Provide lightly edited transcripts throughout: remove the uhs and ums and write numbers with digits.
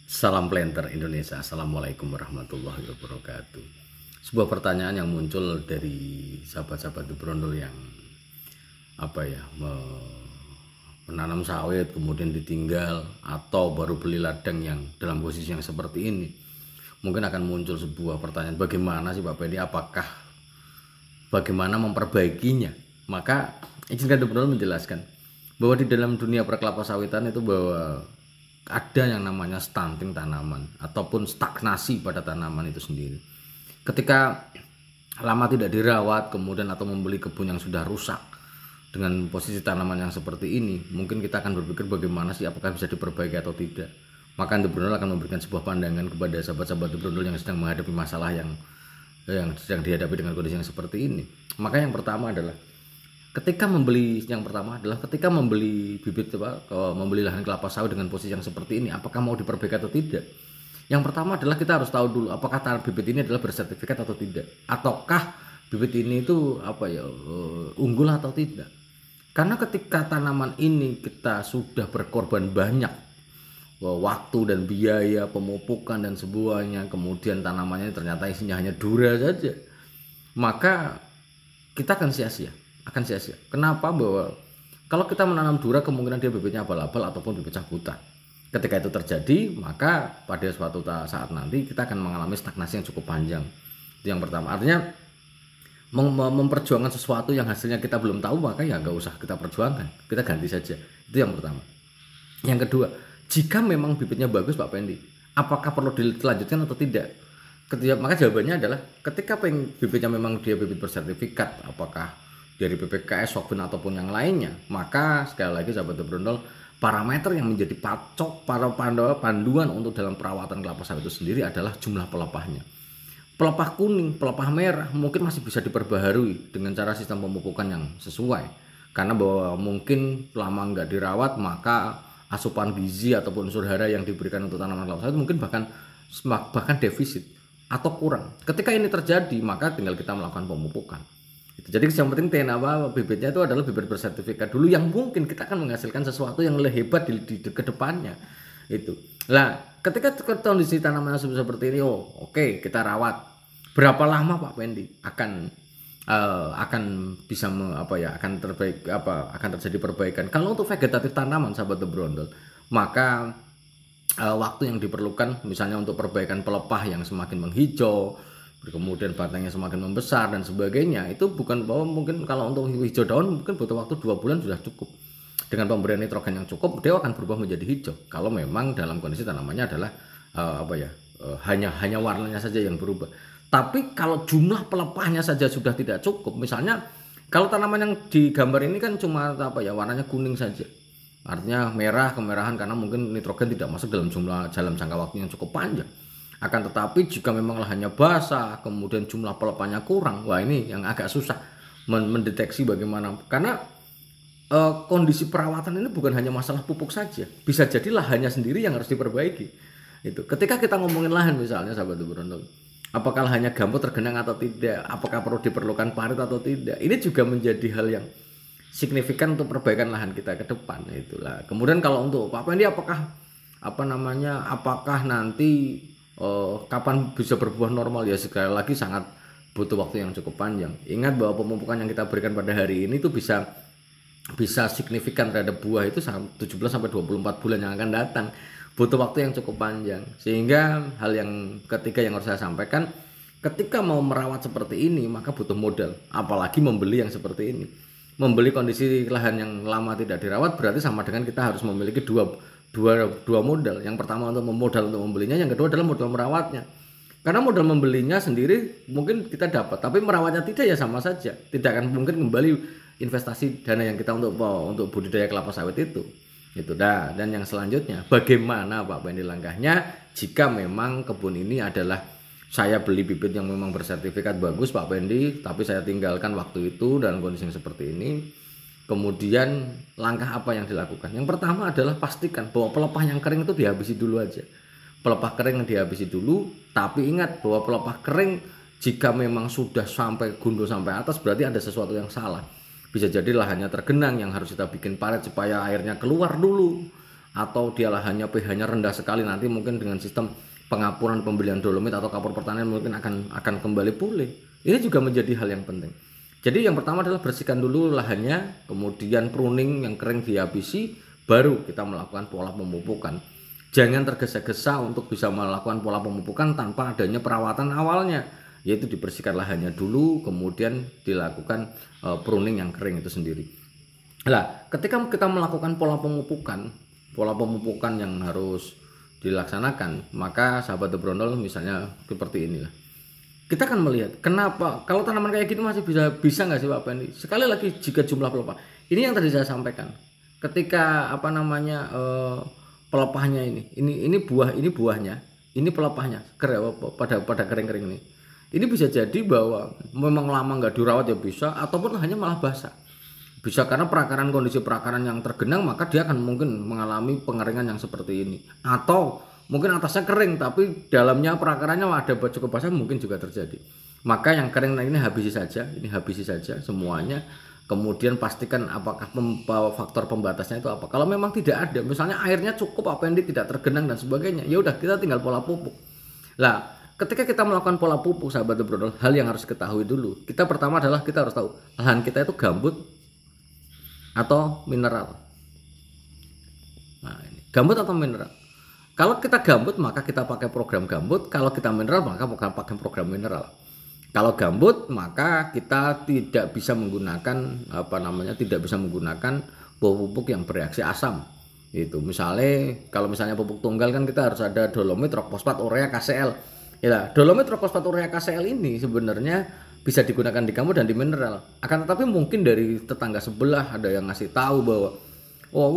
Salam planter Indonesia. Assalamualaikum warahmatullahi wabarakatuh. Sebuah pertanyaan yang muncul dari sahabat-sahabat Brondol yang menanam sawit kemudian ditinggal atau baru beli ladang yang dalam posisi yang seperti ini. Mungkin akan muncul sebuah pertanyaan, bagaimana sih Pak Pendi, bagaimana memperbaikinya? Maka izinkan Brondol menjelaskan bahwa di dalam dunia perkelapa sawitan itu bahwa ada yang namanya stunting tanaman ataupun stagnasi pada tanaman itu sendiri. Ketika lama tidak dirawat kemudian atau membeli kebun yang sudah rusak dengan posisi tanaman yang seperti ini, mungkin kita akan berpikir bagaimana sih, apakah bisa diperbaiki atau tidak. Maka The Brondol akan memberikan sebuah pandangan kepada sahabat-sahabat The Brondol yang sedang menghadapi masalah yang sedang dihadapi dengan kondisi yang seperti ini. Maka yang pertama adalah ketika membeli bibit membeli lahan kelapa sawit dengan posisi yang seperti ini, apakah mau diperbaiki atau tidak. Yang pertama adalah kita harus tahu dulu apakah bibit ini adalah bersertifikat atau tidak, ataukah bibit ini itu unggul atau tidak. Karena ketika tanaman ini kita sudah berkorban banyak waktu dan biaya pemupukan dan semuanya, kemudian tanamannya ternyata isinya hanya dura saja, maka kita akan sia-sia. Kenapa? Bahwa kalau kita menanam dura, kemungkinan dia bibitnya abal-abal ataupun bibit cabutan. Ketika itu terjadi, maka pada suatu saat nanti kita akan mengalami stagnasi yang cukup panjang. Itu yang pertama. Artinya memperjuangkan sesuatu yang hasilnya kita belum tahu, maka ya nggak usah kita perjuangkan, kita ganti saja. Itu yang pertama. Yang kedua, jika memang bibitnya bagus Pak Pendi, apakah perlu dilanjutkan atau tidak? Maka jawabannya adalah ketika bibitnya memang dia bibit bersertifikat, apakah dari BPKS, Sokvin ataupun yang lainnya, maka sekali lagi sahabat The Brondol, parameter yang menjadi panduan untuk dalam perawatan kelapa sawit itu sendiri adalah jumlah pelepahnya. Pelepah kuning, pelepah merah mungkin masih bisa diperbaharui dengan cara sistem pemupukan yang sesuai, karena bahwa mungkin lama nggak dirawat, maka asupan gizi ataupun unsur hara yang diberikan untuk tanaman kelapa sawit mungkin bahkan defisit atau kurang. Ketika ini terjadi, maka tinggal kita melakukan pemupukan. Jadi yang penting bibitnya itu adalah bibit bersertifikat dulu, yang mungkin kita akan menghasilkan sesuatu yang lebih hebat di kedepannya. Itu. Nah, ketika kondisi tanaman seperti ini, oke, kita rawat. Berapa lama Pak Pendi akan bisa akan terjadi perbaikan? Kalau untuk vegetatif tanaman sahabat The Brondol, maka waktu yang diperlukan misalnya untuk perbaikan pelepah yang semakin menghijau, kemudian batangnya semakin membesar dan sebagainya, itu bukan bahwa mungkin kalau untuk hijau daun mungkin butuh waktu 2 bulan sudah cukup. Dengan pemberian nitrogen yang cukup, dia akan berubah menjadi hijau kalau memang dalam kondisi tanamannya adalah hanya warnanya saja yang berubah. Tapi kalau jumlah pelepahnya saja sudah tidak cukup, misalnya kalau tanaman yang digambar ini kan cuma warnanya kuning saja, artinya merah kemerahan karena mungkin nitrogen tidak masuk dalam jangka waktu yang cukup panjang. Akan tetapi jika memang lahannya basah, kemudian jumlah pelepahnya kurang, wah ini yang agak susah mendeteksi bagaimana. Karena kondisi perawatan ini bukan hanya masalah pupuk saja, bisa jadi lahannya sendiri yang harus diperbaiki. Itu. Ketika kita ngomongin lahan misalnya sahabat The Brondol, apakah lahannya gambut tergenang atau tidak, apakah perlu diperlukan parit atau tidak, ini juga menjadi hal yang signifikan untuk perbaikan lahan kita ke depan. Itulah. Kemudian kalau untuk Pak Pendi, apakah nanti kapan bisa berbuah normal? Ya sekali lagi sangat butuh waktu yang cukup panjang. Ingat bahwa pemupukan yang kita berikan pada hari ini itu bisa signifikan terhadap buah itu 17 sampai 24 bulan yang akan datang. Butuh waktu yang cukup panjang. Sehingga hal yang ketiga yang harus saya sampaikan, ketika mau merawat seperti ini maka butuh modal, apalagi membeli yang seperti ini. Membeli kondisi lahan yang lama tidak dirawat berarti sama dengan kita harus memiliki dua modal. Yang pertama untuk modal untuk membelinya, yang kedua adalah modal merawatnya. Karena modal membelinya sendiri mungkin kita dapat, tapi merawatnya tidak, ya sama saja. Tidak akan mungkin kembali investasi dana yang kita untuk budidaya kelapa sawit itu. Dan yang selanjutnya, bagaimana Pak Pendi langkahnya jika memang kebun ini adalah saya beli bibit yang memang bersertifikat bagus Pak Pendi, tapi saya tinggalkan waktu itu dalam kondisi yang seperti ini. Kemudian langkah apa yang dilakukan? Yang pertama adalah pastikan bahwa pelepah yang kering itu dihabisi dulu aja. Pelepah kering yang dihabisi dulu, tapi ingat bahwa pelepah kering jika memang sudah sampai gundul sampai atas berarti ada sesuatu yang salah. Bisa jadi lahannya tergenang yang harus kita bikin parit supaya airnya keluar dulu. atau dia lahannya pH-nya rendah sekali, nanti mungkin dengan sistem pengapuran pembelian dolomit atau kapur pertanian mungkin akan kembali pulih. Ini juga menjadi hal yang penting. Jadi yang pertama adalah bersihkan dulu lahannya, kemudian pruning yang kering dihabisi, baru kita melakukan pola pemupukan. Jangan tergesa-gesa untuk bisa melakukan pola pemupukan tanpa adanya perawatan awalnya, yaitu dibersihkan lahannya dulu, kemudian dilakukan pruning yang kering itu sendiri. Nah, ketika kita melakukan pola pemupukan yang harus dilaksanakan, maka sahabat The Brondol misalnya seperti inilah. Kita akan melihat kenapa kalau tanaman kayak gini masih bisa nggak sih Pak Pendi? Sekali lagi, jika jumlah pelepah ini yang tadi saya sampaikan, ketika pelepahnya ini buahnya, ini pelepahnya pada kering-kering ini bisa jadi bahwa memang lama nggak dirawat ya bisa, ataupun hanya malah basah. Bisa karena kondisi perakaran yang tergenang, maka dia akan mungkin mengalami pengeringan yang seperti ini. Atau mungkin atasnya kering tapi dalamnya perakarannya ada cukup basah, mungkin juga terjadi. Maka yang kering ini habisi saja semuanya. Kemudian pastikan apakah faktor pembatasnya itu apa. Kalau memang tidak ada, misalnya airnya cukup, tidak tergenang dan sebagainya, ya udah kita tinggal pola pupuk. Lah, ketika kita melakukan pola pupuk sahabat The Brondol, hal yang harus ketahui dulu. Kita pertama adalah kita harus tahu lahan kita itu gambut atau mineral. Nah, ini gambut atau mineral. Kalau kita gambut maka kita pakai program gambut, kalau kita mineral maka pakai program mineral. Kalau gambut maka kita tidak bisa menggunakan pupuk yang bereaksi asam. Itu kalau misalnya pupuk tunggal kan kita harus ada dolomit, rok fosfat, urea, KCl. Ya, dolomit, rok fosfat, urea, KCl ini sebenarnya bisa digunakan di gambut dan di mineral. Akan tetapi mungkin dari tetangga sebelah ada yang ngasih tahu bahwa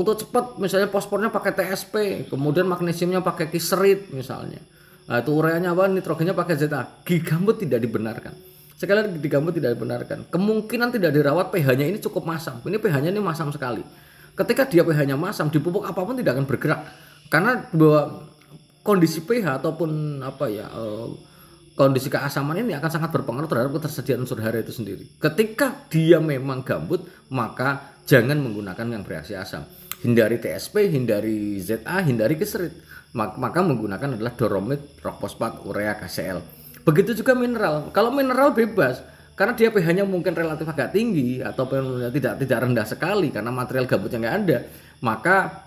untuk cepat misalnya fosfornya pakai TSP, kemudian magnesiumnya pakai kiserit misalnya. Nah, itu ureanya nitrogennya pakai ZA. Di gambut tidak dibenarkan. Sekali lagi, di gambut tidak dibenarkan. Kemungkinan tidak dirawat, pH-nya ini cukup masam. Ini pH-nya ini masam sekali. Ketika dia pH-nya masam, dipupuk apapun tidak akan bergerak. Karena bahwa kondisi pH ataupun kondisi keasaman ini akan sangat berpengaruh terhadap ketersediaan unsur hara itu sendiri. Ketika dia memang gambut, maka jangan menggunakan yang bereaksi asam. Hindari TSP, hindari ZA, hindari kiserit. Maka menggunakan adalah dolomit, rok fosfat, urea, KCl. Begitu juga mineral. Kalau mineral bebas, karena dia pH-nya mungkin relatif agak tinggi ataupun tidak rendah sekali karena material gambutnya nggak ada, maka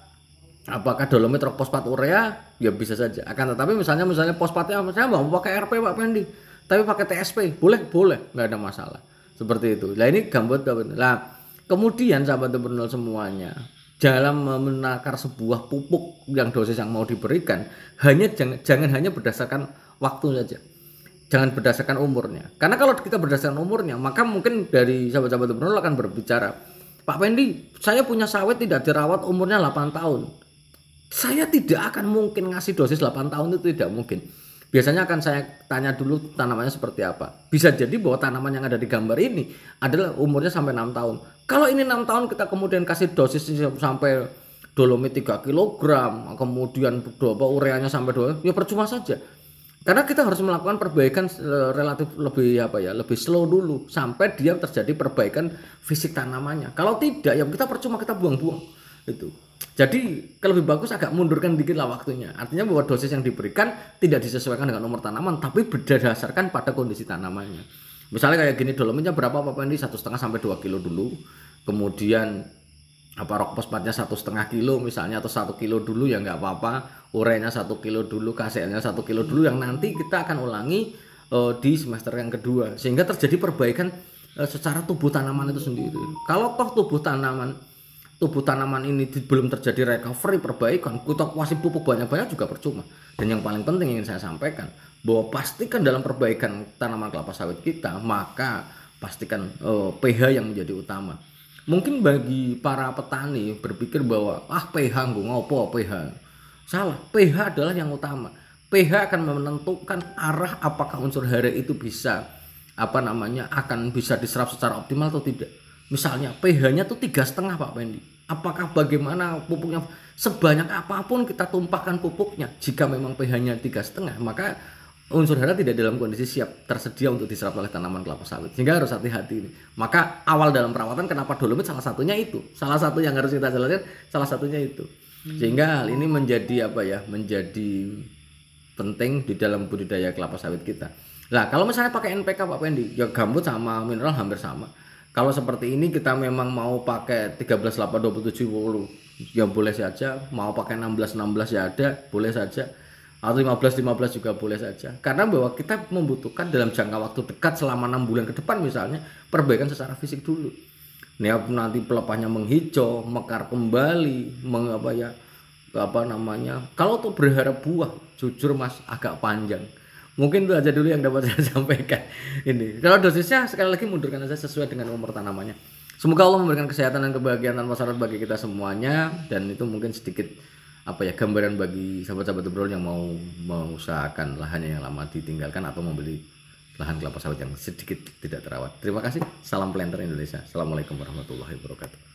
apakah dolomit, rok fosfat, urea ya bisa saja. Akan tetapi misalnya fosfatnya saya mau pakai RP Pak Pendi, tapi pakai TSP boleh, nggak ada masalah. Seperti itu. Nah, ini gambut. Nah, kemudian sahabat The Brondol semuanya, dalam menakar sebuah pupuk yang dosis yang mau diberikan, jangan hanya berdasarkan waktu saja. Jangan berdasarkan umurnya. Karena kalau kita berdasarkan umurnya, maka mungkin dari sahabat-sahabat The Brondol akan berbicara, Pak Pendi, saya punya sawit tidak dirawat umurnya 8 tahun. Saya tidak akan mungkin ngasih dosis 8 tahun, itu tidak mungkin. Biasanya akan saya tanya dulu tanamannya seperti apa. Bisa jadi bahwa tanaman yang ada di gambar ini adalah umurnya sampai 6 tahun. Kalau ini 6 tahun kita kemudian kasih dosis sampai dolomit 3 kg, kemudian ureanya sampai 2, ya percuma saja. Karena kita harus melakukan perbaikan relatif lebih slow dulu sampai dia terjadi perbaikan fisik tanamannya. Kalau tidak, ya kita percuma, kita buang-buang itu. Jadi lebih bagus agak mundurkan dikit lah waktunya. Artinya bahwa dosis yang diberikan tidak disesuaikan dengan umur tanaman, tapi berdasarkan pada kondisi tanamannya. Misalnya kayak gini, dolomitnya berapa Pak Pendi? 1,5 sampai 2 kilo dulu. Kemudian rok fosfatnya 1,5 kilo misalnya, atau 1 kilo dulu ya nggak apa-apa. Ureanya 1 kilo dulu, KCl-nya 1 kilo dulu, yang nanti kita akan ulangi di semester yang kedua, sehingga terjadi perbaikan secara tubuh tanaman itu sendiri. Kalau toh tubuh tanaman ini belum terjadi recovery, perbaikan, kita kasih pupuk banyak-banyak juga percuma. Dan yang paling penting ingin saya sampaikan, bahwa pastikan dalam perbaikan tanaman kelapa sawit kita, maka pastikan pH yang menjadi utama. Mungkin bagi para petani berpikir bahwa pH ngopo pH. Salah, pH adalah yang utama. pH akan menentukan arah apakah unsur hara itu akan bisa diserap secara optimal atau tidak. Misalnya pH-nya tuh 3,5 Pak Pendi. Apakah bagaimana pupuknya, sebanyak apapun kita tumpahkan pupuknya, jika memang pH-nya 3,5, maka unsur hara tidak dalam kondisi siap tersedia untuk diserap oleh tanaman kelapa sawit. Sehingga harus hati-hati ini. Maka awal dalam perawatan kenapa dolomit salah satunya itu. Salah satu yang harus kita jelaskan, salah satunya itu. Sehingga hal ini menjadi apa ya? Menjadi penting di dalam budidaya kelapa sawit kita. Nah, kalau misalnya pakai NPK Pak Pendi, ya gambut sama mineral hampir sama. Kalau seperti ini kita memang mau pakai 13 8 27 10 ya boleh saja, mau pakai 16 16 ya ada, boleh saja. Atau 15 15 juga boleh saja. Karena bahwa kita membutuhkan dalam jangka waktu dekat selama 6 bulan ke depan misalnya perbaikan secara fisik dulu. Nanti pelepahnya menghijau, mekar kembali, kalau tuh berharap buah, jujur Mas agak panjang. Mungkin itu aja dulu yang dapat saya sampaikan. Ini. Kalau dosisnya sekali lagi mundurkan saja sesuai dengan umur tanamannya. Semoga Allah memberikan kesehatan dan kebahagiaan tanpa syarat bagi kita semuanya, dan itu mungkin sedikit gambaran bagi sahabat-sahabat obrol yang mau mengusahakan lahannya yang lama ditinggalkan atau membeli lahan kelapa sawit yang sedikit tidak terawat. Terima kasih. Salam Planter Indonesia. Assalamualaikum warahmatullahi wabarakatuh.